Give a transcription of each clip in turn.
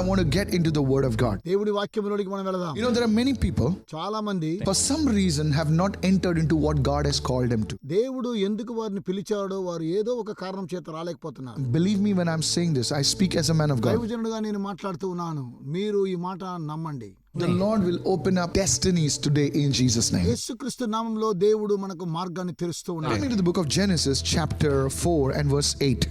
I want to get into the word of God. దేవుడి వాక్యములోనికి మనం వెళదాం. You know, there are many people, చాలా మంది for some reason, have not entered into what God has called them to. దేవుడు ఎందుకు వారిని పిలిచాడో వారు ఏదో ఒక కారణం చేత రాలేకపోతున్నారు. Believe me when I'm saying this, I speak as a man of God. దైవజనుడుగా నేను మాట్లాడుతూ ఉన్నాను, మీరు ఈ మాట నమ్మండి. The Lord will open up destinies today in Jesus' name. యేసుక్రీస్తు నామములో దేవుడు మనకు మార్గాన్ని తెరుస్తూ ఉన్నాడు. Turn me to the book of Genesis chapter 4 and verse 8.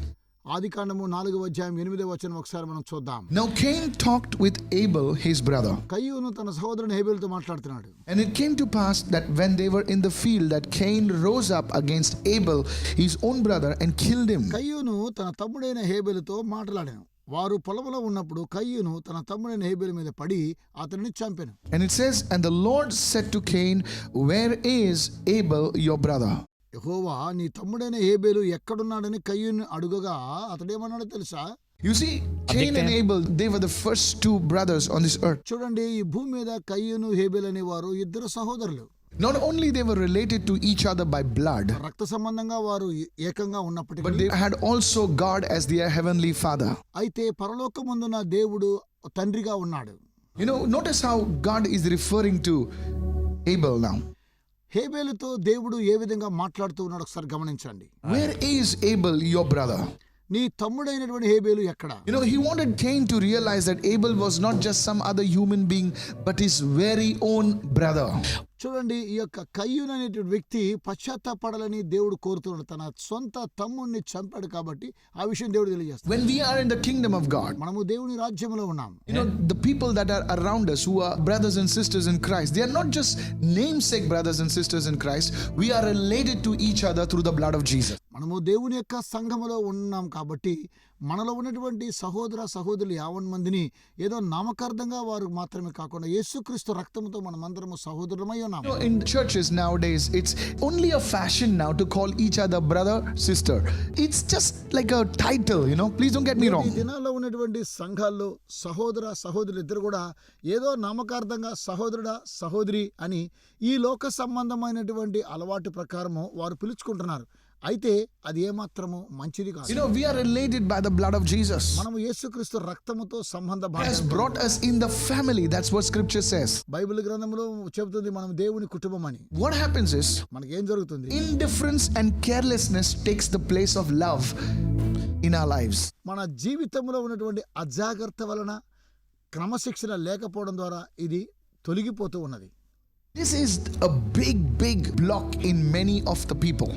ఆదికాండము 4వ అధ్యాయం 8వ వచనం ఒకసారి మనం చూద్దాం. Now Cain talked with Abel his brother. కయ్యూను తన సహోదరుని హేబెలుతో మాట్లాడుతున్నాడు. And it came to pass that when they were in the field, that Cain rose up against Abel his own brother and killed him. కయ్యూను తన తమ్ముడైన హేబెలుతో మాట్లాడాను. వారు పొలంలో ఉన్నప్పుడు కయ్యూను తన తమ్ముడైన హేబెలు మీద పడి అతనిని చంపెను. And it says, and the Lord said to Cain, where is Abel your brother? యెహోవా నీ తమ్ముడైన హేబెలు ఎక్కడున్నాడని కయ్యూను అడుగగా అతడేమన్నాడో తెలుసా? You see, Cain and Abel, they were the first two brothers on this earth. చూడండి, ఈ భూమి మీద కయ్యూను హేబెలు అనేవారు ఇద్దరు సహోదరులు. Not only they were related to each other by blood, రక్త సంబంధంగా వారు ఏకంగా ఉన్నప్పటికీ, but they had also God as their heavenly father. అయితే పరలోకమందున దేవుడు తండ్రిగా ఉన్నాడు. You know, notice how God is referring to Abel now. హేబెలుతో దేవుడు ఏ విధంగా మాట్లాడుతూ ఉన్నాడు ఒకసారి గమనించండి. Where is Abel your brother? నీ తమ్ముడైనటువంటి హేబెలు ఎక్కడ? You know, he wanted Cain to realize that Abel was not just some other human being, but his very own brother. చూడండి, ఈ యొక్క కయ్యూను అనేటువంటి వ్యక్తి పశ్చాత్తాపడాలని దేవుడు కోరుతున్నాడు. తన సొంత తమ్ముడిని చంపాడు కాబట్టి ఆ విషయం దేవుడు తెలియజేస్తాడు. When we are in the kingdom of God, మనము దేవుని రాజ్యంలో ఉన్నాం. you know, the people that are around us who are brothers and sisters in Christ, they are not just namesake brothers and sisters in Christ. We are related to each other through the blood of Jesus. మనము దేవుని యొక్క సంఘములో ఉన్నాం కాబట్టి మనలో ఉన్నటువంటి సహోదర సహోదరులు 50 మందిని ఏదో నామకార్థంగా వారు మాత్రమే కాకుండా యేసుక్రీస్తు రక్తంతో మనమందరము సహోదరులమై ఉన్నాం. You know, in churches nowadays, it's only a fashion now to call each other brother, sister. It's just like a title, you know. Please don't get me wrong. ఈ దినాల్లో ఉన్నటువంటి సంఘాల్లో సహోదర సహోదరులు ఇద్దరు కూడా ఏదో నామకార్థంగా సహోదరుడా సహోదరి అని ఈ లోక సంబంధమైనటువంటి అలవాటు ప్రకారము వారు పిలుచుకుంటున్నారు. అయితే అది ఏమాత్రము మంచిది కాదు. You know, we are related by the blood of Jesus. మనము యేసుక్రీస్తు రక్తముతో సంబంధ He has brought us in the family. That's what scripture says. Bible గ్రంథంలో చెబుతుంది మనం దేవుని కుటుంబం అని. What happens is, మనకేం జరుగుతుంది? indifference and carelessness takes the place of love in our lives. మన జీవితంలో ఉన్నటువంటి అజాగ్రత్త వలన క్రమశిక్షణ లేకపోవడం ద్వారా ఇది తొలగిపోతూ ఉన్నది. This is a big block in many of the people,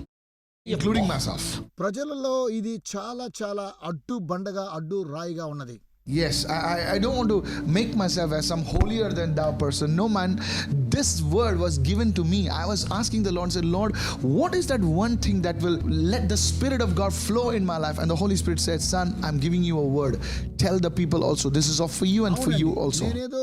including myself. ప్రజలలో ఇది చాలా చాలా అడ్డు బండగా అడ్డు రాయిగా ఉన్నది. Yes, I don't want to make myself as some holier than thou person. No, man, this word was given to me. I was asking the Lord, said, Lord, what is that one thing that will let the Spirit of God flow in my life? And the Holy Spirit said, son, I'm giving you a word. Tell the people also. This is for you and for you also. నేనేదో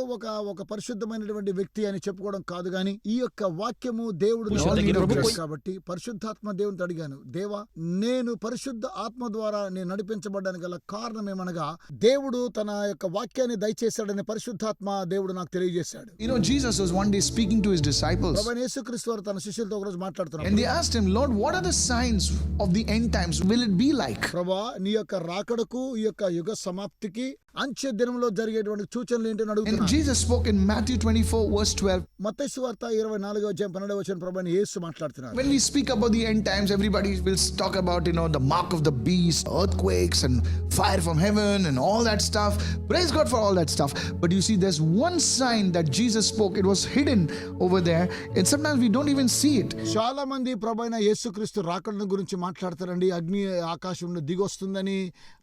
ఒక పరిశుద్ధమైనటువంటి వ్యక్తి అని చెప్పుకోవడం కాదు గాని ఈ యొక్క వాక్యము దేవుడు కాబట్టి పరిశుద్ధాత్మ దేవుని అడిగాను, దేవా నేను పరిశుద్ధ ఆత్మ ద్వారా నేను నడిపించబడడానికి గల కారణం ఏమనగా దేవుడు తన యొక్క వాక్యాన్ని దయచేశాడని పరిశుద్ధాత్మ దేవుడు నాకు తెలియజేశాడు. You know, Jesus was one day speaking to his disciples. ప్రభువైన యేసుక్రీస్తు వారు తన శిష్యులతో ఒక రోజు మాట్లాడుతున్నారు. And they asked him, Lord, what are the signs of the end times? Will it be like? ప్రభువా, నీ యొక్క రాకడకు ఈ యొక్క యుగ సమాప్తికి అంత్య దినంలో జరిగేటువంటి సూచనలు ఏంటని అడుగుతున్నారు. And Jesus spoke in Matthew 24 verse 12. మత్తయి సువార్త 24వ అధ్యాయం 12వ వచనం ప్రభువైన యేసు మాట్లాడుతున్నారు. When we speak about the end times, everybody will talk about, you know, the mark of the beast, earthquakes and fire from heaven and all that stuff. Praise God for all that stuff. But you see, there's one sign that Jesus spoke. It was hidden over there, and sometimes we don't even see it. చాలా మంది ప్రభువైన యేసుక్రీస్తు రాకడను గురించి మాట్లాడతారండి. అగ్ని ఆకాశం నుండి దిగొస్తుందని,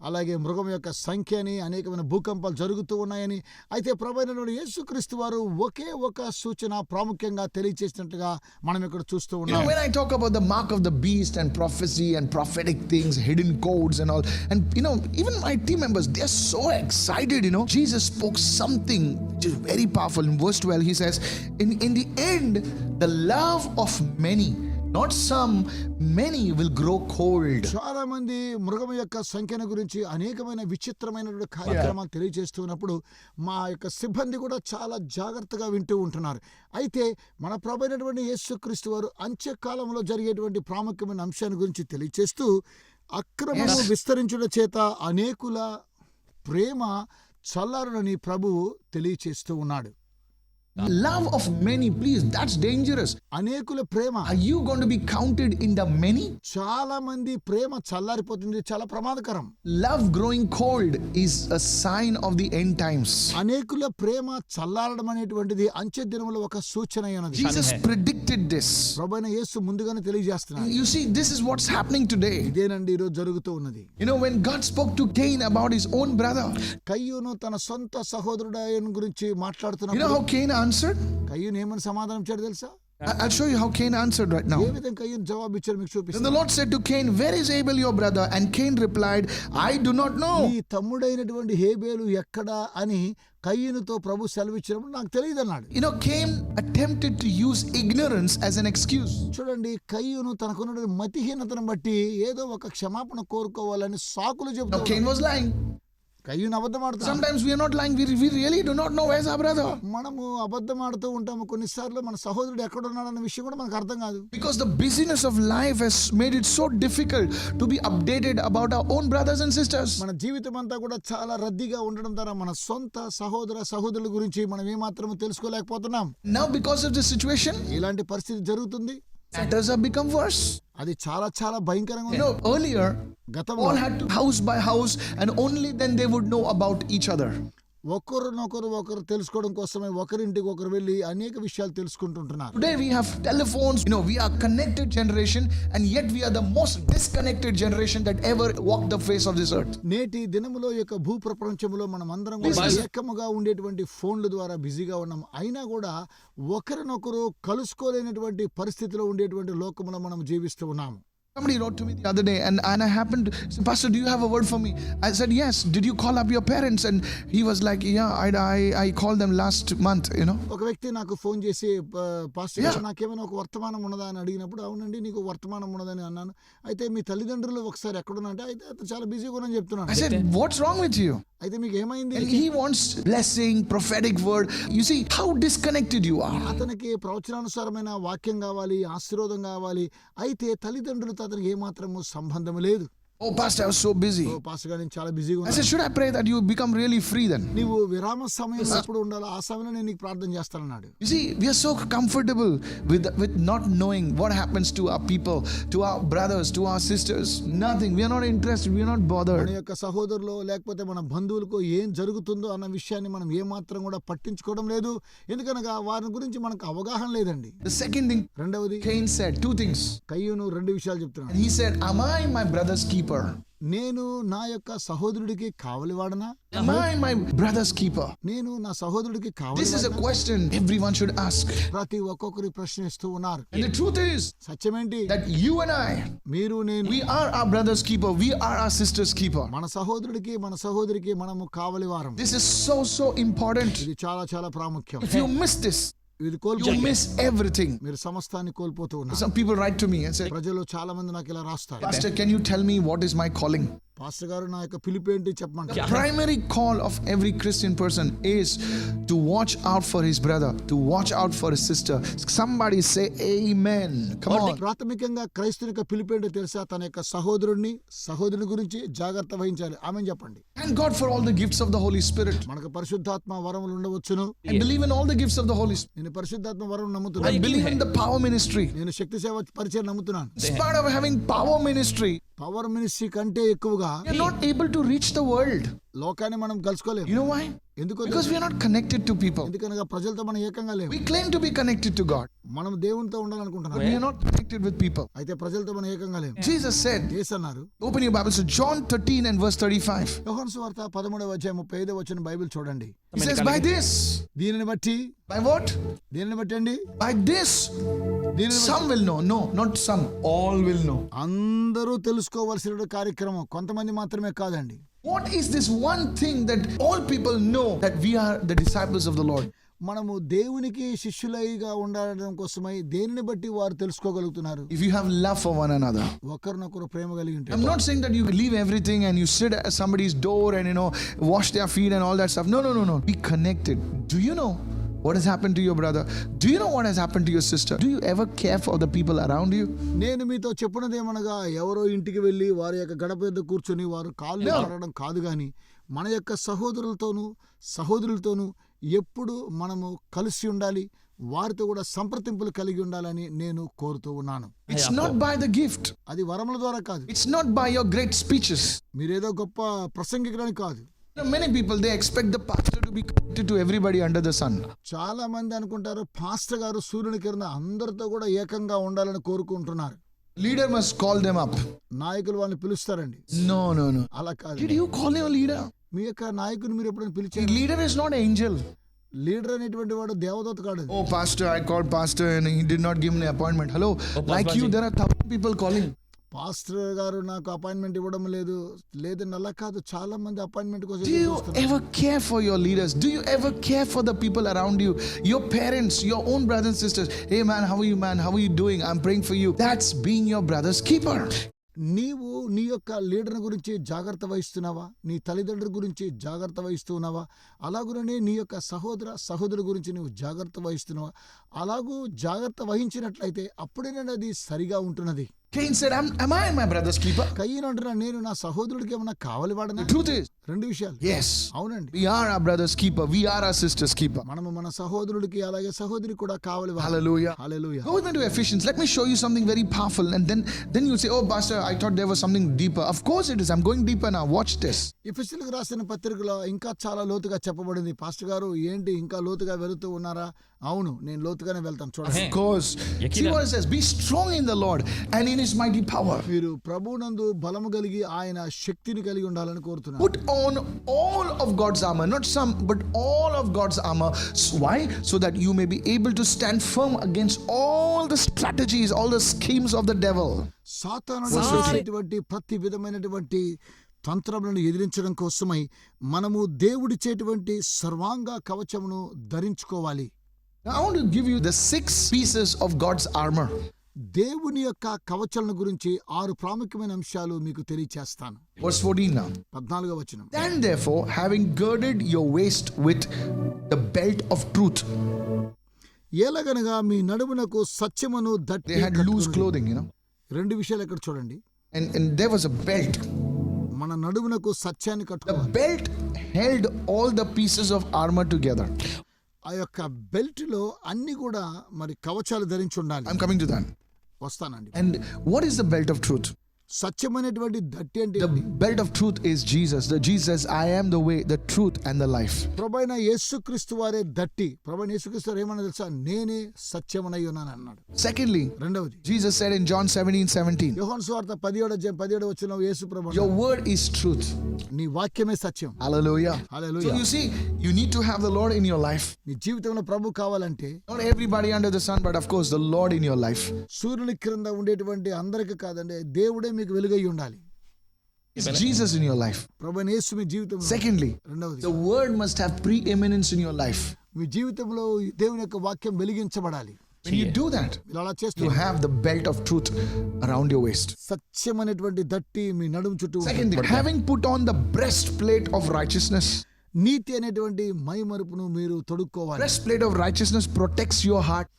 అలాగే మృగం యొక్క సంఖ్య అని, అనేకమైన భూకంపాలు జరుగుతూ ఉన్నాయని. అయితే ప్రభువైన యేసుక్రీస్తు వారు ఒకే ఒక సూచన ప్రాముఖ్యంగా తెలియజేసినట్టుగా మనం ఇక్కడ చూస్తూ ఉన్నాం. When I talk about the mark of the beast and prophecy and prophetic things, hidden codes and all, and you know, even my team members, they're so excited, you know. Jesus spoke something which is very powerful. In verse 12 he says, in the end the love of many, not some, many will grow cold. చాలా మంది మృగం యొక్క సంఖ్యను గురించి అనేకమైన విచిత్రమైనటువంటి కార్యక్రమాలు తెలియజేస్తున్నప్పుడు మా యొక్క సిబ్బంది కూడా చాలా జాగ్రత్తగా వింటూ ఉంటున్నారు. అయితే మన ప్రభువైనటువంటి యేసుక్రీస్తు వారు అంత్యకాలంలో జరిగేటువంటి ప్రాముఖ్యమైన అంశాన్ని గురించి తెలియజేస్తూ అక్రమము విస్తరించుట చేత అనేకుల ప్రేమ చల్లారునని ప్రభువు తెలియచేస్తూ ఉన్నాడు. Love of many, please, that's dangerous. అనేకుల ప్రేమ, Are you going to be counted in the many? చాలా మంది ప్రేమ చల్లారిపోతుంది, చాలా ప్రమాదకరం. Love growing cold is a sign of the end times. అనేకుల ప్రేమ చల్లారడం అనేటువంటిది అంచె దినముల ఒక సూచన అయినది. Jesus predicted this. ప్రభువైన యేసు ముందుగానే తెలియజేస్తున్నాడు. You see, this is what's happening today. ఇదేనండి ఈరోజు జరుగుతూ ఉన్నది. You know, when God spoke to Cain about his own brother, కయ్యూను తన సొంత సహోదరుడు గురించి you know మాట్లాడుతున్నప్పుడు how Cain answered? కయ్యూను ఏమని సమాధానం ఇచ్చాడు తెలుసా? I'll show you how Cain answered right now. ఏ విధంగా కయ్యూను జవాబు ఇచ్చాడు మీకు Then చూపిస్తాను. the Lord said to Cain, "Where is Abel your brother?" And Cain replied, "I do not know." ఈ తమ్ముడైనటువంటి హేబేలు ఎక్కడా అని కయ్యూనుతో ప్రభు సెలవిచ్చినప్పుడు నాకు తెలియదు అన్నాడు. You know, Cain attempted to use ignorance as an excuse. చూడండి, కయ్యూను తనకున్న మతిహీనతను బట్టి ఏదో ఒక క్షమాపణ కోరుకోవాలని సాకులు Now చెబుతాడు. Cain was lying. కయ్యూను అబద్ధం ఆడుతాడు. Sometimes we are not lying. We really do not know where's our brother. మనము అబద్ధం ఆడుతూ ఉంటాము. కొన్నిసార్లు మన సహోదరుడు ఎక్కడ ఉన్నాడన్న విషయం కూడా మనకు అర్థం కాదు. Because the busyness of life has made it so difficult to be updated about our own brothers and sisters. మన జీవితం అంతా కూడా చాలా రద్దీగా ఉండడం ద్వారా మన సొంత సహోదరుల గురించి మనం ఏమాత్రం తెలుసుకోలేకపోతున్నాం. Now because of this situation, ఇలాంటి పరిస్థితి జరుగుతుంది. matters have become worse. అది చాలా చాలా భయంకరంగా You ఉంది. know, earlier, గతంలో all had to house by house and only then they would know about each other. ఒకరు తెలుసుకోవడం కోసమే ఒకరింటికి ఒకరు వెళ్ళి అనేక విషయాలు తెలుసుకుంటుంటున్నారు. Today we have telephones, you know, we are connected generation and yet we are the most disconnected generation that ever walked the face of this earth. నేటి దినములో యొక్క భూ ప్రపంచంలో మనం అందరం కూడా ఏకముగా ఉండేటువంటి ఫోన్ల ద్వారా బిజీగా ఉన్నాం. అయినా కూడా ఒకరినొకరు కలుసుకోలేనటువంటి పరిస్థితిలో ఉండేటువంటి లోకంలో మనం జీవిస్తూ ఉన్నాము. Somebody wrote to me the other day and I happened to say, "Pastor, do you have a word for me?" I said, "Yes. Did you call up your parents?" And he was like, "Yeah, I called them last month, you know." ఒక వ్యక్తి నాకు phone చేసి, pastor గారు నాకేమైనా ఒక వర్తమానం ఉన్నదా అని అడిగినప్పుడు, అవునండి నీకు వర్తమానం ఉన్నదని అన్నాను. అయితే మీ తల్లిదండ్రులు ఒకసారి ఎక్కడున్నా అంటే, అయితే అతను చాలా బిజీగా ఉన్నాను చెప్తున్నాను. I said, "What's wrong with you?" అయితే మీకు ఏమైంది? And he wants blessing, prophetic word. You see how disconnected you are. అతనికి ప్రవచనానుసారమైన వాక్యం కావాలి, ఆశీర్వాదం కావాలి. అయితే తల్లిదండ్రులతో అతనికి ఏమాత్రము సంబంధం లేదు. "Oh, Pastor, I was so busy." ఓ పాస్టర్ గారు నేను చాలా బిజీగా I ఉన్నాను. said, "Should I pray that you become really free then?" నీవు విరామ సమయం ఎప్పుడు ఉండాలో ఆ సమయంలో నేను నీకు ప్రార్థన చేస్తానన్నాడు. You see, we are so comfortable with not knowing what happens to our people, to our brothers, to our sisters. Nothing. We are not interested. We are not మన bothered. యొక్క సహోదరులు లేకపోతే మన బంధువులకు ఏం జరుగుతుందో అన్న విషయాన్ని మనం ఏమాత్రం కూడా పట్టించుకోవడం లేదు. ఎందుకనగా వారి గురించి మనకు అవగాహన లేదండి. The second thing, రెండవది, Cain said two things. కయ్యూను రెండు విషయాలు And చెప్తున్నాడు. he said, "Am I my brother's keeper? నేను నా యొక్క సహోదరుడికి కావలివాడనా? Am I my brother's keeper?" నేను నా సహోదరుడికి This is a కావలివాడనా? question everyone should ask. ప్రతి ఒక్కొక్కరి ప్రశ్నిస్తూ ఉన్నారు. And the truth is సత్యమేంటి? that you and I, మీరు నేను we are our brother's keeper. We are our sister's keeper. మన సహోదరుడికి మన సహోదరికి మనము కావలివారం. This is so important. ఇది చాలా చాలా ప్రాముఖ్యం. If you miss this, ఇది you కోల్పోతే miss everything. మీరు సమస్తాన్ని కోల్పోతూ ఉన్నారు. Some people write to me and say, ప్రజలు చాలా మంది నాకు ఇలా రాస్తారు, "Pastor, can you tell me what is my calling?" Pastor గారు నా యొక్క పిలుపు ఏంటి చెప్పమంటారు. The primary call of every Christian person is to watch out for his brother, to watch out for his sister. Somebody say amen. Come on. ప్రాథమికంగా క్రైస్తవుని యొక్క పిలుపు ఏంటో తెలుసా? తన యొక్క సహోదరుని గురించి జాగ్రత్త వహించాలి. ఆమేన్ చెప్పండి. Thank God for all the gifts of the Holy Spirit. మనకు పరిశుద్ధాత్మ వరములు ఉండవచ్చును. I believe in all the gifts of the Holy Spirit. నేను పరిశుద్ధాత్మ వరం I నమ్ముతున్నాను. believe in the power ministry. నేను శక్తి సేవ పరిచయం నమ్ముతున్నాను. Despite of having power ministry, power ministry కంటే ఎక్కువగా we are not able to reach the world. లోకాన్ని మనం కలుసుకోలేము. You know why? ఎందుకు? Because we are not connected to people. ఎందుకనగా ప్రజలతో మనం ఏకంగా లేము. We claim to be connected to God, మనం దేవునితో ఉండాలనుకుంటున్నాం. but we are not connected with people. అయితే ప్రజలతో మనం ఏకంగా లేము. Jesus said, యేసు అన్నారు, open your Bibles to John 13 and verse 35. యోహాను సువార్త 13వ అధ్యాయం 35వ వచనం బైబిల్ చూడండి. He says, "By this." దీనిని బట్టి, By what? దీనిని బట్టి అండి, By this. దీనిని Some will know. No, not some. All will know. అందరూ తెలుసుకోవాల్సిన కార్యక్రమం, కొంతమంది మాత్రమే కాదండి. What is this one thing that all people know that we are the disciples of the Lord? మనము దేవునికి శిష్యులైగా ఉండడం కోసమై దేనిని బట్టి వారు తెలుసుకోగలుగుతున్నారు? If you have love for one another. ఒకరినొకరు ప్రేమ కలిగి ఉంటే. I'm not saying that you leave everything and you sit at somebody's door and wash their feet and all that stuff. No. Be connected. Do you know What has happened to your brother? Do you know what has happened to your sister? Do you ever care for the people around you? నేను మీతో చెప్పినదేమనగా ఎవరో ఇంటికి వెళ్ళి వారి యొక్క గడప మీద కూర్చొని వారు కాళ్ళు కడగడం కాదు గాని మన యొక్క సహోదరులతోనూ ఎప్పుడు మనము కలిసి ఉండాలి, వారితో కూడా సంప్రదింపులు కలిగి ఉండాలని నేను కోరుతూ ఉన్నాను. It's not by the gift. అది వరముల ద్వారా కాదు, It's not by your great speeches. మీరేదో గొప్ప ప్రసంగికులని కాదు. Many people, they expect the pastor to be connected to everybody under the sun. చాలా మంది అనుకుంటారు పాస్టర్ గారు సూర్యుని కింద అందరితో కూడా ఏకంగా ఉండాలని కోరుకుంటున్నారు. Leader must call them up. నాయకులు వాళ్ళని పిలుస్తారండి. No. అలా కాదు. Did you call your leader? మీ యొక్క నాయకుని మీరు ఎప్పుడైనా The పిలిచారు? leader is not an angel. Leader అనేటువంటి వాడు దేవదూత కాడు. Oh, pastor, I called pastor and he did not give me an appointment. Hello, like you, there are 1,000 people calling. Pastor గారు నాకు అపాయింట్మెంట్ ఇవ్వడం లేదండి, అలా కాదు, చాలా మంది అపాయింట్మెంట్ కోసం Do you ever care for your leaders? Do you ever care for the people around you? Your parents, your own brothers and sisters. Hey man, how are you man? How are you doing? I'm praying for you. That's being your brother's keeper. నీవు నీ యొక్క leader గురించి జాగ్రత్త వహిస్తున్నావా? నీ తల్లిదండ్రుల గురించి జాగ్రత్త వహిస్తున్నావా? అలాగునే నీ యొక్క సహోదరు గురించి నువ్వు జాగ్రత్త వహిస్తున్నావా? అలాగూ జాగ్రత్త వహించినట్లయితే అప్పుడేనండి అది సరిగా ఉంటున్నది. Cain said, am I my brother's keeper? కయ్యను అంటున్నా, నేను నా సహోదరుడికి ఏమన్నా కావాలి వాడనా? The truth is, రెండు విషయాలు. yes, అవునండి, we are our brother's keeper. We are our sister's keeper. మనము మన సహోదరుడికి అలాగే సహోదరికి కూడా కావాలి. Hallelujah. Hallelujah. Go with me to Ephesians. Let me show you something very powerful. And then you say, oh, pastor, I thought there was something deeper. Of course it is. I'm going deeper now. Watch this. ఎఫెసీయులకు రాసిన పత్రికలో ఇంకా చాలా లోతుగా చెప్పబడింది. Pastor గారు ఏంటి ఇంకా లోతుగా వెళుతూ ఉన్నారా? అవును, నేను లోతుగానే వెళ్తాను. చూడండి. Of course. See what it says. Be strong in the Lord and in his mighty power. మీరు ప్రభువునందు బలము కలిగి ఆయన శక్తిని కలిగి ఉండాలని కోరుతున్నారు. Put on all of God's armor, not some, but all of God's armor. Why? So that you may be able to stand firm against all the strategies, all the schemes of the devil. సాతానుడు చేసేటువంటి ప్రతి విధమైనటువంటి తంత్రములను ఎదిరించడం కోసమై మనము దేవుడిచ్చేటువంటి సర్వాంగ కవచమును ధరించుకోవాలి. Now, I want to give you the 6 pieces of God's armor. దేవుని యొక్క కవచాలను గురించి 6 ప్రాముఖ్యమైన అంశాలు మీకు తెలియచేస్తాను. Verse 14 now. 14వ వచనం. Then therefore, having girded your waist with the belt of truth. ఎలాగనగా మీ నడుమునకు సత్యమును దట్టి They had loose clothing, you know. రెండు విషయాలు ఇక్కడ చూడండి. And there was a belt. మన నడుమునకు సత్యాన్ని The కట్టుకోవాలి. belt held all the pieces of armor together. ఆ యొక్క బెల్ట్ లో అన్ని కూడా మరి కవచాలు ధరించి ఉండాలి. I'm coming to that. వస్తానండి. And what is the belt of truth? సత్యమైనటువంటి దట్టి అంటే The belt of truth is Jesus. The Jesus says, I am the way, the truth and the life. ప్రభువైన యేసుక్రీస్తు వారే దట్టి. ప్రభువైన యేసుక్రీస్తు వారు ఏమన్నా తెలుసా? నేనే సత్యమునై ఉన్నాను అన్నాడు. Secondly, రెండవది, Jesus said in John 17:17, యోహాను సువార్త 17వ వచనంలో యేసు ప్రభు your word is truth. నీ వాక్యమే సత్యం. Hallelujah. Hallelujah. So you see, you need to have the Lord in your life. నీ జీవితంలో ప్రభు కావాలంటే Not everybody under the sun, but of course the Lord in your life. సూర్యుని క్రింద ఉండేటువంటి అందరికీ కాదండి, దేవుడే మీకు వెలుగై ఉండాలి. It's Jesus in your life. ప్రభువైన యేసు మీ జీవితంలో. Secondly, రెండవది, the word must have preeminence in your life. మీ జీవితంలో దేవుని యొక్క వాక్యం వెలిగించబడాలి. When you do that, మీరు అలా you చేస్తే have the belt of truth around your waist. సత్యమైనటువంటి దట్టి మీ నడుము చుట్టూ ఉంటుంది. Secondly, having put on the breastplate of righteousness. నీతి అనేటువంటి మైమరుపును మీరు తొడుక్కోవాలి. Breastplate of righteousness protects your heart.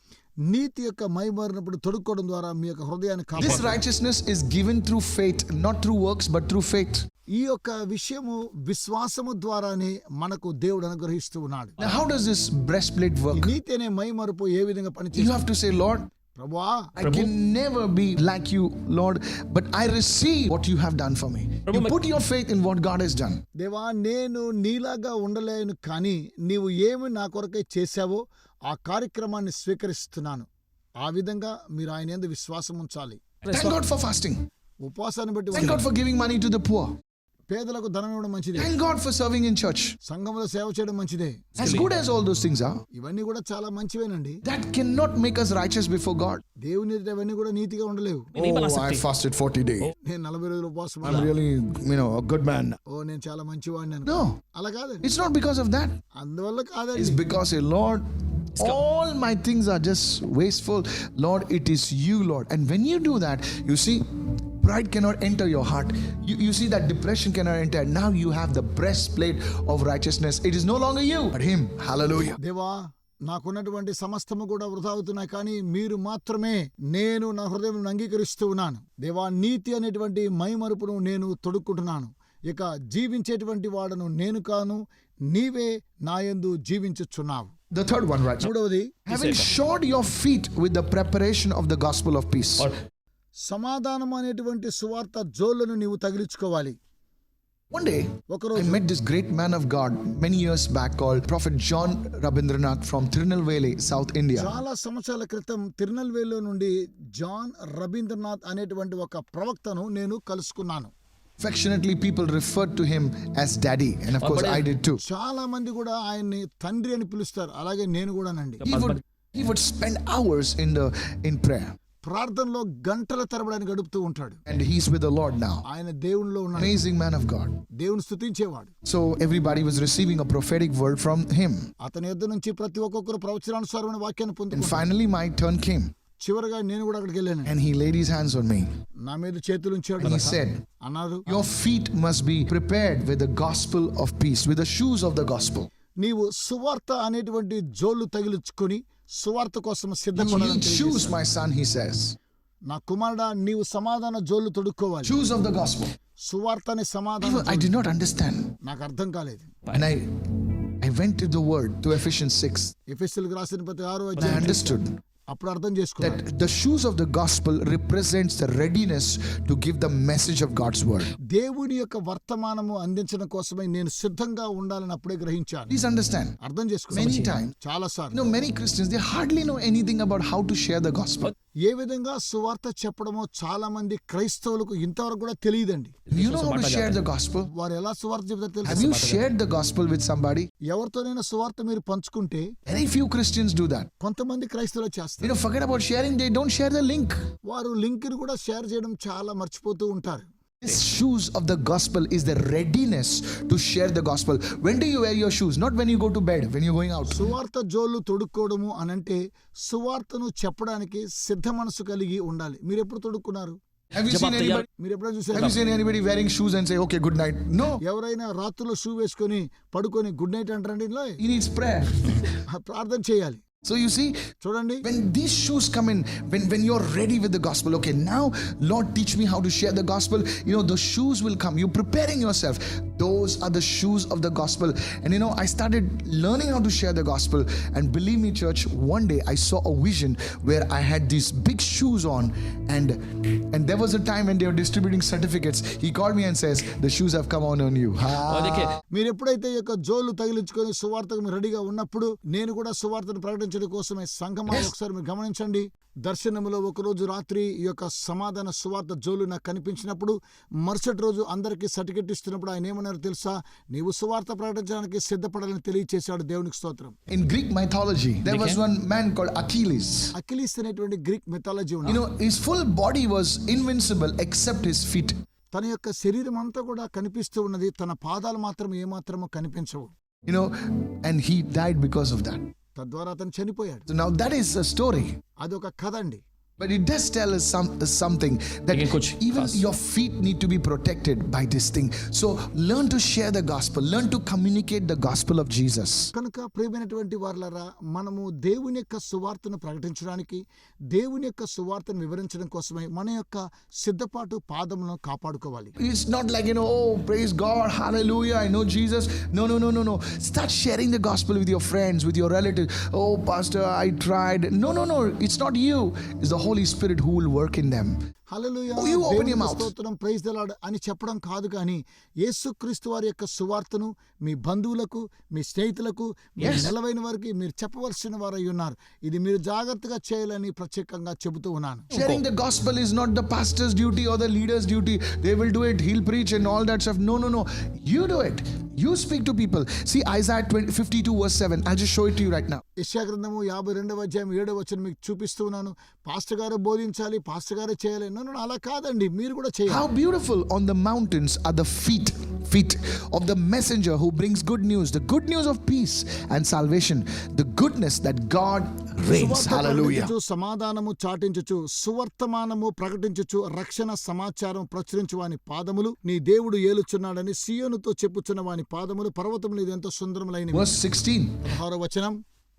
నీతి యొక్క మైమరినప్పుడు తొడుక్కోవడం ద్వారా మీ యొక్క హృదయాన్ని This కాపాడు. righteousness is given through faith, not through works, but through faith. ఈ యొక్క విషయము విశ్వాసము ద్వారానే మనకు దేవుడు అనుగ్రహిస్తూ ఉన్నాడు. Now, how does this breastplate ఈ work? నీతి అనే మైమరుపు ఏ విధంగా You పనిచేస్తుంది? have to say, Lord, ప్రభువా, I can never be like you, Lord, but I receive what you have done for me. You put your faith in what God has done. దేవా, నేను నీలాగా ఉండలేను, కానీ నీవు ఏమి నా కొరకై చేశావో ఆ కార్యక్రమాన్ని స్వీకరిస్తున్నాను. ఆ విధంగా మీరు ఆయన యందు విశ్వాసం ఉంచాలి. Thank God for fasting. ఉపవాసాన్ని బట్టి Thank God for giving money to the poor. పేదలకు ధనం ఇవ్వడం మంచిదే. Thank God for serving in church. సంఘంలో సేవ చేయడం మంచిదే. As good as all those things are, ఇవన్నీ కూడా చాలా మంచివేనండి. that cannot make us righteous before God. దేవుని ఎదుట ఇవన్నీ కూడా నీతిగా ఉండలేవు. Oh, I fasted 40 days. నేను 40 రోజులు ఉపవాసం I'm really, a good man. ఓ నేను చాలా మంచివాడిని. No, అలా కాదండి. it's not because of that. అందువల్ల కాదండి. It's because, Lord, all my things are just wasteful. Lord, it is you, Lord. And when you do that, you see, pride cannot enter your heart. You see that depression cannot enter. Now you have the breastplate of righteousness. It is no longer you, but Him. Hallelujah. దేవా, నాకున్నటువంటి సమస్తము కూడా వృధా అవుతున్నాయి, కానీ మీరు మాత్రమే నేను నా హృదయం అంగీకరిస్తూ ఉన్నాను. దేవా, నీతి అనేటువంటి మైమరుపును నేను తొడుక్కుంటున్నాను. ఇక జీవించేటువంటి వాడను నేను కాను, నీవే నాయందు జీవించుచున్నావు. The third one, right? మూడవది, Having shod your feet with the preparation of the gospel of peace. సమాధానం అనేటువంటి సువార్త జోళ్లను నీవు తగిలించుకోవాలి. One day, I ఒకరోజు met this great man of God many years back called Prophet John Rabindranath from Tirunelveli, South India. చాలా సంవత్సరాల క్రితం తిరునెల్వేలిలో నుండి John Rabindranath అనేటువంటి ఒక ప్రవక్తను నేను కలుసుకున్నాను. Affectionately, people referred to him as Daddy, and of course, I did too. చాలా మంది కూడా ఆయన్ని తండ్రి అని పిలుస్తారు, అలాగే నేను కూడానండి. He would spend hours in prayer, ప్రార్థనలో గంటల తరబడి ఆయన గడుపుతూ ఉంటాడు. and he's with the Lord now. ఆయన దేవునిలో ఉన్నాడు. Amazing man of God. దేవుని స్తుతించేవాడు. So everybody was receiving a prophetic word from him, అతని యొద్ద నుంచి ప్రతి ఒక్కొక్కరు ప్రవచనానుసారమైన వాక్యాన్ని and పొందుకున్నారు. finally my turn came, చివరగా నేను కూడా అక్కడికి వెళ్ళాను. and he laid his hands on me, నా మీద చేతులు ఉంచాడు. and he said, అన్నారు, your feet must be prepared with the gospel of peace, with the shoes of the gospel. నీవు సువార్త అనేటువంటి జోళ్ళు తగిలించుకొని సువార్త కోసం You సిద్ధపడాలని need shoes, తెలియజేశాడు. my son, he says. నా కుమారుడా, నీవు సమాధాన జోళ్ళు తొడుక్కోవాలి. Shoes of the gospel. సువార్త అనే సమాధానం Even I did not understand. నాకు అర్థం కాలేదు. And I went to the word, to Ephesians 6. ఎఫెసీయులకు రాసిన పత్రిక 6వ And I అధ్యాయం understood అప్పుడు అర్థం చేసుకున్నాను. that the shoes of the gospel represents the readiness to give the message of God's word. దేవుని యొక్క వర్తమానము అందించడం కోసమై నేను సిద్ధంగా ఉండాలని అప్పుడే గ్రహించాను. Please understand. అర్థం Many చేసుకున్నాను. times, చాలా సార్లు many Christians, they hardly know anything about how to share the gospel. ఏ విధంగా సువార్త చెప్పడమో చాలా మంది క్రైస్తవులకు ఇంతవరకు కూడా తెలియదండి. You know how to share the gospel? వారు ఎలా సువార్త చెబుతారో Have తెలుసు. you shared the gospel with somebody? ఎవరితోనైనా సువార్త మీరు పంచుకుంటే Very few Christians do that. కొంతమంది క్రైస్తవులు చేస్తారు. Forget about sharing, they don't share the link. వారు లింక్ ని కూడా షేర్ చేయడం చాలా మర్చిపోతూ ఉంటారు. This shoes of the gospel is the readiness to share the gospel. When do you wear your shoes? Not when you go to bed, when you're going out. సువార్త జోళ్ళు తొడుక్కోవడము అనంటే సువార్తను చెప్పడానికి సిద్ధ మనసు కలిగి ఉండాలి. మీరు ఎప్పుడు తొడుక్కున్నారు? Have you seen anybody? మీరు ఎప్పుడైనా Have చూసారా? you seen anybody wearing shoes and say, okay, good night? No. ఎవరైనా రాత్రులో షూ వేసుకొని పడుకొని గుడ్ నైట్ అంటారండి. ఇందులో He needs prayer. ప్రార్థన చేయాలి. So you see, చూడండి, when these shoes come in, when you're ready with the gospel, okay, now Lord teach me how to share the gospel, those shoes will come. You're preparing yourself. Those are the shoes of the gospel. And I started learning how to share the gospel, and believe me, church, one day I saw a vision where I had these big shoes on, and there was a time when they were distributing certificates. He called me and says, the shoes have come on you. మీరు ఎప్పుడైతే ఈ యొక్క జోళ్ళు తగిలించుకొని సువార్తకు మీరు రెడీగా ఉన్నప్పుడు నేను కూడా సువార్తను ప్రకటించడం కోసమే సంఘమా ఒకసారి మీరు గమనించండి. దర్శనములో ఒకరోజు రాత్రి ఈ యొక్క సమాధాన సువార్త జోలు నాకు కనిపించినప్పుడు మరుసటి రోజు అందరికీ సర్టిఫికెట్ ఇస్తున్నప్పుడు ఆయన ఏమన్నారో తెలుసా? నీవు సువార్త ప్రకటించడానికి సిద్ధపడాలని తెలియచేశాడు. దేవునికి స్తోత్రం. In Greek mythology, there was one man called Achilles. అకిలీస్ అనేటువంటి గ్రీక్ మిథాలజీ ఉంది. His full body was invincible except his feet. తన యొక్క శరీరం అంతా కూడా కనిపిస్తూ ఉన్నది, తన పాదాలు మాత్రం ఏమాత్రమో కనిపించవు. And he died because of that. తద్వారా అతను చనిపోయాడు. So now that is a story. అదొక కథ అండి. But it does tell us something that even your feet need to be protected by this thing. So learn to share the gospel. Learn to communicate the gospel of Jesus. కనుక ప్రియమైనటువంటి వారలారా, మనము దేవుని యొక్క సువార్తను ప్రకటించడానికి, దేవుని యొక్క సువార్తను వివరించడం కోసమే మన యొక్క సిద్ధపాటు పాదములను కాపాడుకోవాలి. It's not like, oh, praise God, hallelujah, I know Jesus. No. Start sharing the gospel with your friends, with your relatives. Oh, pastor, I tried. No. It's not you. It's the Holy Spirit who will work in them. Hallelujah, you open your దేవునికి mouth. స్తోత్రం, praise the lord అని చెప్పడం కాదు, కానీ యేసుక్రీస్తు వారి యొక్క సువార్తను మీ బంధువులకు, మీ స్నేహితులకు, మీ నెలవైన వారికి మీరు చెప్పవలసిన వారై ఉన్నారు. ఇది మీరు జాగ్రత్తగా చేయాలని ప్రత్యేకంగా చెబుతూ ఉన్నాను. Sharing the gospel is not the pastor's duty or the leader's duty. They will do it, he'll preach and all that stuff. No. You do it. You speak to people. See Isaiah 52 verse 7. I'll just show it to you right now. యెషయా గ్రంథము 52వ అధ్యాయం 7వ వచనం మీకు చూపిస్తూ ఉన్నాను. Pastor గారు బోధించాలి, పాస్టర్ గారే చేయాలి. No, అలా కాదండి, మీరు కూడా చేయాలి. How beautiful on the mountains are the feet of the messenger who brings good news, the good news of peace and salvation, the goodness that God reigns. Hallelujah. సమాధానము చాటించుచు, సువర్తమానము ప్రకటించుచు, రక్షణ సమాచారం ప్రచురించు వాని పాదములు నీ దేవుడు ఏలుచున్నాడని సియోనుతో చెప్పుచున్న వాని పాదములు పర్వతములు ఎంతో సుందరములైనవి. Verse 16. 16వ వచనం.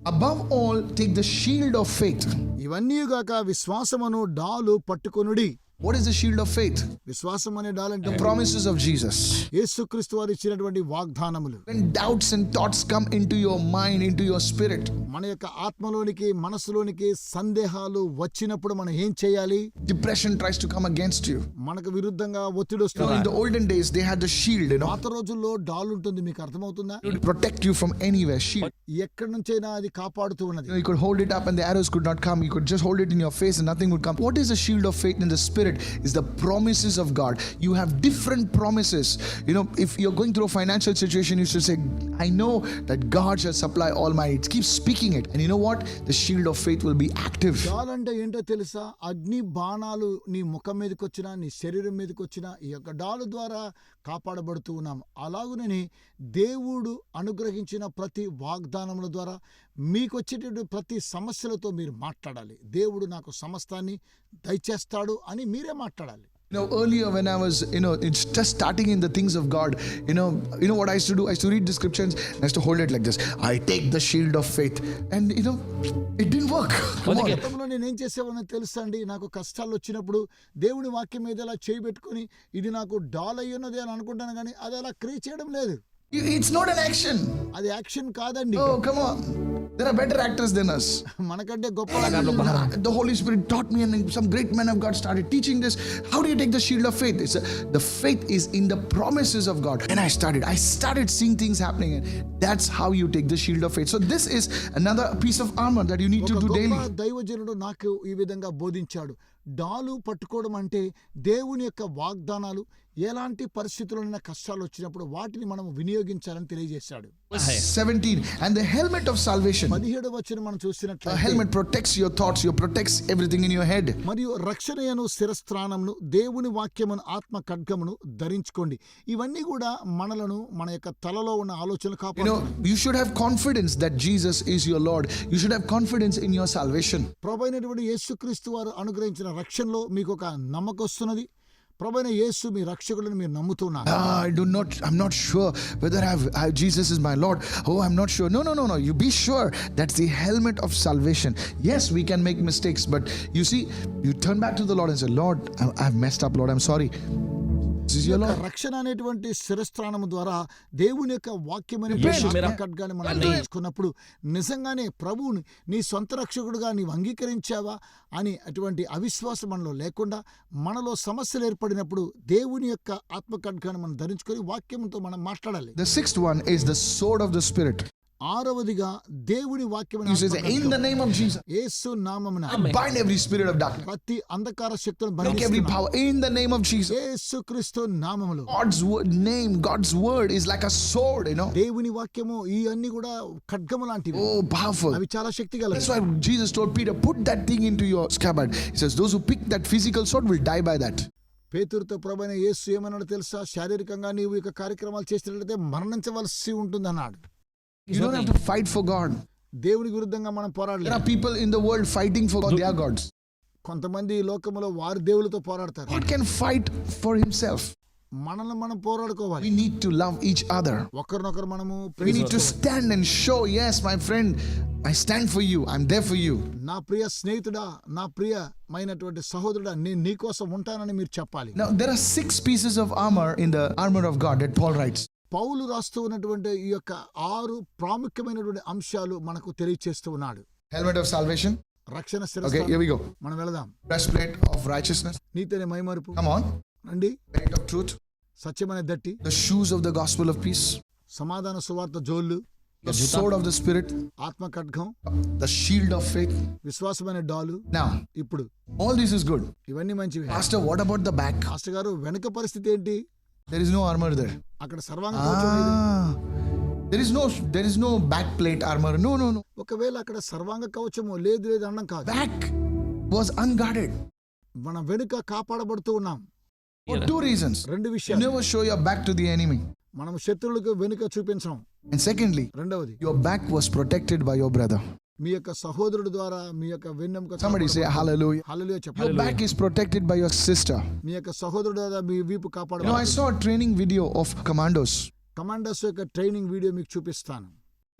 Above all, take the shield of faith. ఇవన్నీ గాక విశ్వాసమును డాలు పట్టుకొనుడి. What is the shield of faith? విశ్వాసం అనే డాలు అంటే The promises of Jesus. యేసుక్రీస్తు వారు ఇచ్చినటువంటి వాగ్దానములు. When doubts and thoughts come into your mind, into your spirit, మన యొక్క ఆత్మలోనికి మనసులోనికి సందేహాలు వచ్చినప్పుడు మనం ఏం చేయాలి? depression tries to come against you. మనకు విరుద్ధంగా ఒత్తిడి You know, in వస్తుంది. the olden days, they had the shield, పాత రోజుల్లో డాలు ఉంటుంది, మీకు అర్థమవుతుందా? to protect you from anywhere. Shield. ఎక్కడి నుంచైనా అది కాపాడుతూ ఉన్నది. You could hold it up and the arrows could not come. You could just hold it in your face and nothing would come. What is the shield of faith in the spirit? Is the promises of God. You have different promises. You know, if you're going through a financial situation, you should say, I know that God shall supply all my needs. Keep speaking it. And you know what? The shield of faith will be active. డాల్ అంటే ఏంటో తెలుసా? అగ్ని బాణాలు నీ ముఖం మీదకి వచ్చినా, నీ శరీరం మీదకి వచ్చినా ఈ యొక్క డాలు ద్వారా కాపాడబడుతూ ఉన్నాం. అలాగునని దేవుడు అనుగ్రహించిన ప్రతి వాగ్దానముల ద్వారా మీకు వచ్చేటటువంటి ప్రతి సమస్యలతో మీరు మాట్లాడాలి. దేవుడు నాకు సమస్తాన్ని దయచేస్తాడు అని మీరే మాట్లాడాలి. You know, earlier when I was, it's just starting in the things of God, you know what I used to do? I used to read the scriptures and I used to hold it like this. I take the shield of faith. And, it didn't work. Come on. గతంలో నేనేం చేసేవాడినో తెలుసా అండి? నాకు కష్టాలు వచ్చినప్పుడు దేవుని వాక్యం మీద ఇలా చేయబెట్టుకుని ఇది నాకు డాల్ అయ్యున్నది అని అనుకుంటాను, కానీ అది అలా క్రియేట్ చేయడం లేదు. It's not an action. అది యాక్షన్ కాదండి. Oh, come on. There are better actors than us. మనకంటే గొప్ప The Holy Spirit taught me and some great men of God started teaching this. How do you take the shield of faith? The faith is in the promises of God. And I started seeing things happening. And that's how you take the shield of faith. So this is another piece of armor that you need to do daily. దైవజనుడు నాకు ఈ విధంగా బోధించాడు. డాలు పట్టుకోవడం అంటే దేవుని యొక్క వాగ్దానాలు ఎలాంటి పరిస్థితుల్లో కష్టాలు వచ్చినప్పుడు వాటిని మనం వినియోగించాలని తెలియజేశాడు. 17 and the helmet of salvation. 17వ వచనం మనం A చూసినట్లయితే helmet protects your thoughts, you protects everything in your head. మరియు రక్షణయను శిరస్త్రాణమును దేవుని వాక్యమును ఆత్మ ఖడ్గమును ధరించుకోండి. ఇవన్నీ కూడా మనలను మన యొక్క తలలో ఉన్న ఆలోచనలు కాపాడుతాయి. You should have confidence that Jesus is your Lord. You should have confidence in your salvation. ప్రభువైనటువంటి యేసుక్రీస్తు వారు అనుగ్రహించిన రక్షణలో మీకు ఒక నమ్మకం వస్తున్నది. ప్రభువైన యేసు మీ రక్షకులను మీరు నమ్ముతున్నారు. I'm not sure whether Jesus is my Lord. Oh, I'm not sure. No. You be sure that's the helmet of salvation. Yes, we can make mistakes, but you see, you turn back to the Lord and say, Lord, I've messed up, Lord, I'm sorry. రక్షణ అనేటువంటి శిరస్త్రాణము ద్వారా దేవుని యొక్క వాక్యమైన ఖడ్గాన్ని మనం నేర్చుకున్నప్పుడు నిజంగానే ప్రభువుని నీ సొంత రక్షకుడుగా నీవు అంగీకరించావా అని అటువంటి అవిశ్వాసం మనలో లేకుండా మనలో సమస్యలు ఏర్పడినప్పుడు దేవుని యొక్క ఆత్మ ఖడ్గాన్ని మనం ధరించుకొని వాక్యంతో మనం మాట్లాడాలి. The sixth one is the sword of the Spirit. ఆరవదిగా దేవుని వాక్యమును in the name of Jesus. యేసు నామమున bind every spirit of darkness. ప్రతి అంధకార శక్తులను Break every power in the name of Jesus. యేసుక్రీస్తు నామములో. God's name, God's word is like a sword, దేవుని వాక్యము ఈ అన్ని కూడా ఖడ్గము లాంటివి. Oh, powerful. అవి చాలా శక్తిగలవి. That's why Jesus told Peter, put that thing into your scabbard. He says those who pick that physical sword will die by that. పేతురుతో ప్రభువైన యేసు ఏమన్నాడో తెలుసా? శారీరకంగా నీవు ఇక కార్యక్రమాలు చేసినట్లయితే మరణించవలసి ఉంటుందన్నాడు. You don't have to fight for God. దేవునికి విరుద్ధంగా మనం పోరాడలేము. There are people in the world fighting for their gods. కొంతమంది ఈ లోకములో వారి దేవులతో పోరాడతారు. God can fight for himself. మనల్ని మనం పోరాడుకోవాలి. We need to love each other. ఒకరినొకరు మనము We need to stand and show, yes, my friend, I stand for you. I'm there for you. నా ప్రియ స్నేహితుడా, నా ప్రియమైనటువంటి సహోదరుడా, నేను నీ కోసం ఉంటానని మీరు చెప్పాలి. Now there are 6 pieces of armor in the armor of God that Paul writes. పౌలు రాస్తూ ఉన్నటువంటి ఈ యొక్క 6 ప్రాముఖ్యమైనటువంటి అంశాలు మనకు తెలియచేస్తూ ఉన్నాడు. Helmet of salvation. రక్షణ Okay, శిరస్త్రాణం. here we go. మనం వెళదాం. Breastplate of righteousness. నీతిని మైమరుపు. Come on. రండి. Belt of truth. సత్యమైన దట్టి. The shoes of the gospel of peace. సమాధాన సువార్త జోళ్ళు. The sword of the spirit. ఆత్మ ఖడ్గం. The shield of faith. విశ్వాసమైన డాలు. Now, ఇప్పుడు all this is good. ఇవన్నీ మంచివి. Pastor, what about the back? Master గారు, వెనుక పరిస్థితి ఏంటి? There is no armor there. అక్కడ సర్వాంగ కవచం లేదు. There is no back plate armor. No. ఒకవేళ అక్కడ సర్వాంగ కవచము లేదు అన్నం కాదు. Back was unguarded. మన వెనుక కాపాడబడుతూ ఉన్నాం. For 2 reasons. 2 You విషయాలు. never show your back to the enemy. మనం శత్రువులకు వెనుక చూపించం. And secondly, రెండవది, your back was protected by your brother. మీ యొక్క సహోదరుడు ద్వారా మీ యొక్క వెన్నెముక Somebody say hallelujah. Hallelujah Your చెప్పండి. back is protected by your sister. మీ యొక్క సహోదరుడు ద్వారా మీ వీపు I కాపాడబడుతుంది. saw a training video of commandos. Commanders యొక్క ట్రైనింగ్ వీడియో మీకు చూపిస్తాను.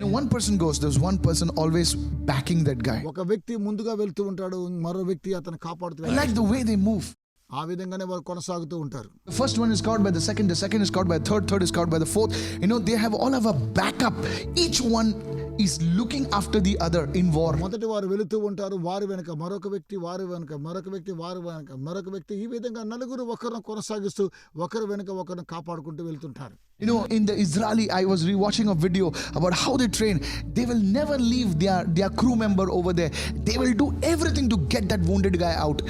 When one person goes, there's one person always backing that guy. ఒక వ్యక్తి ముందుగా వెళ్తూ ఉంటాడు, మరో వ్యక్తి అతను కాపాడుతూ I like the way they move. ఆ విధంగానే వారు కొనసాగుతూ ఉంటారు. The first one is caught by the second is caught by the third is caught by the fourth. They have all of a backup. Each one is looking after the other in war. మొదటి వారు వెళుతూ ఉంటారు, వారి వెనుక మరొక వ్యక్తి, వారి వెనుక మరొక వ్యక్తి, వారి వెనుక మరొక వ్యక్తి, ఈ విధంగా నలుగురు ఒకరిని కొనసాగిస్తూ ఒకరి వెనుక ఒకరిని కాపాడుకుంటూ వెళ్తుంటారు. In the Israeli, I was rewatching a video about how they train. They will never leave their crew member over there. They will do everything to get that wounded guy out.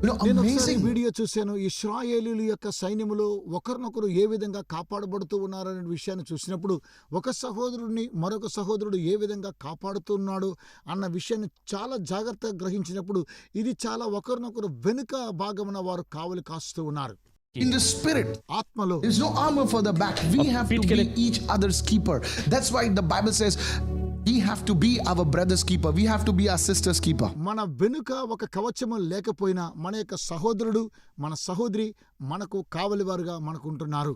నేను ఒకసారి Amazing. Video చూశాను. ఇశ్రాయేలీయుల యొక్క సైన్యములో ఒకరినొకరు ఏ విధంగా కాపాడబడుతూ ఉన్నారనే విషయాన్ని చూసినప్పుడు, ఒక సహోదరుడిని మరొక సహోదరుడు ఏ విధంగా కాపాడుతున్నాడు అన్న విషయాన్ని చాలా జాగ్రత్తగా గ్రహించినప్పుడు, ఇది చాలా ఒకరినొకరు వెనుక భాగమున వారు కావలి కాస్తూ ఉన్నారు. In the spirit, ఆత్మలో there's no armor for the back. We have to be each other's keeper. That's why the Bible says we have to be our brother's keeper. We have to be our sister's keeper. మన వెనుక ఒక కవచము లేకపోయినా మన యొక్క సహోదరుడు, మన సహోదరి మనకు కావలివారుగా మనకు ఉంటున్నారు.